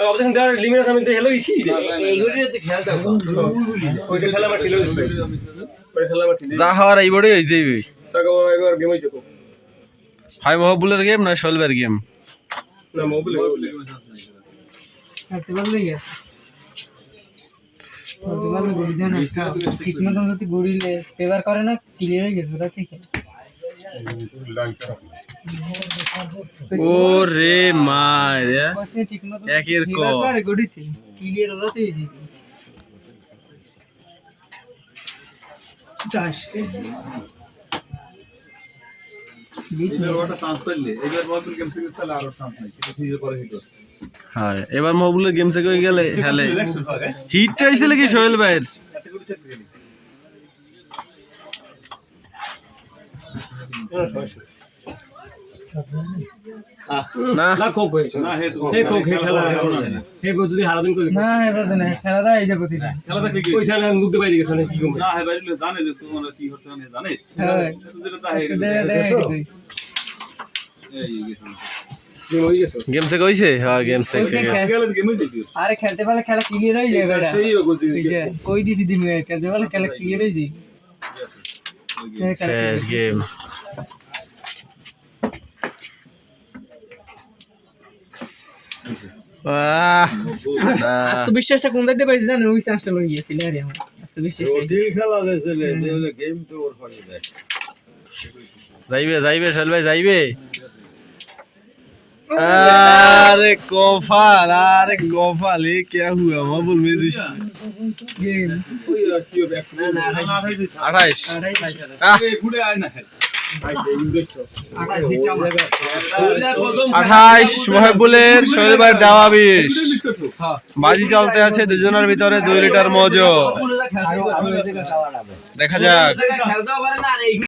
objection দেওয়ার limit আছে আমি তো হেলো ইসি এইগুলিতে খেলা দাও ওই খেলা আমার ছিল ওই খেলা আমার ছিল যা হওয়ার এই বড়ই হইছে তাকে একবার গেম হইছে কো হাই মহবুলের গেম না শোলবের গেম না মোবাইল খেলতে পারলে গিয়ে খেলতে পারলে গড়ি দেয় না ঠিক মতন যদি গড়িলে পেপার করে না ক্লিয়ার হয়ে গেছে ওটা থেকে ওরে মায়া বসনে ঠিক মতন একের ক পেপার করে গড়িছে ক্লিয়ার ওরাতে হয়ে যেত চাষ হ্যাঁ এবার মহবুলের গেম থেকে হয়ে গেলে হেলে হিট হয়েছিল কি সোহেল ভাইয়ের না না কোক হইছে না হে কোক হে খেলা হে যদি হারাদিন কইলে না এবার না খেলা দেয় এই যে প্রতিদিন খেলাটা কি কইছে না মুখ দিয়ে বাইরে গেছে না কি কম না হে বাইরে জানে যে তোমরা কি হচ্ছে না জানে হ্যাঁ যেটা তা হে এই গেছে গেম হই গেছে গেম থেকে হইছে হ্যাঁ গেম থেকে গেলে গেমই দিবি আরে খেলতে পারলে খেলা ক্লিয়ার হয়ে যায় বেটা সেই বুঝি এই যে কই দিছি দিমি খেলতে পারলে খেলা ক্লিয়ার হয়ে যায় শেষ গেম আত্মবিশ্বাসটা কোন জায়গায় পাইছি জানেন ওই চান্সটা লই গিয়ে প্লেয়ারে আমার আত্মবিশ্বাস খেলা গেছে লে গেম তো ওর ফানি দেয় যাইবে যাইবে সোহেল ভাই যাইবে अरे कौफाल ये क्या हुआ मबुल में दिस গেম ওই কি হবে অ্যাক্সিডেন্ট না 28 এই ফুড়ে আয় না আইছে ইংলিশ 28 মহবুলের সোহেল ভাই দেওয়া 20 বাজি চলতে আছে দুজনের ভিতরে 2 লিটার মজো দেখা যাক খেলতে পারে না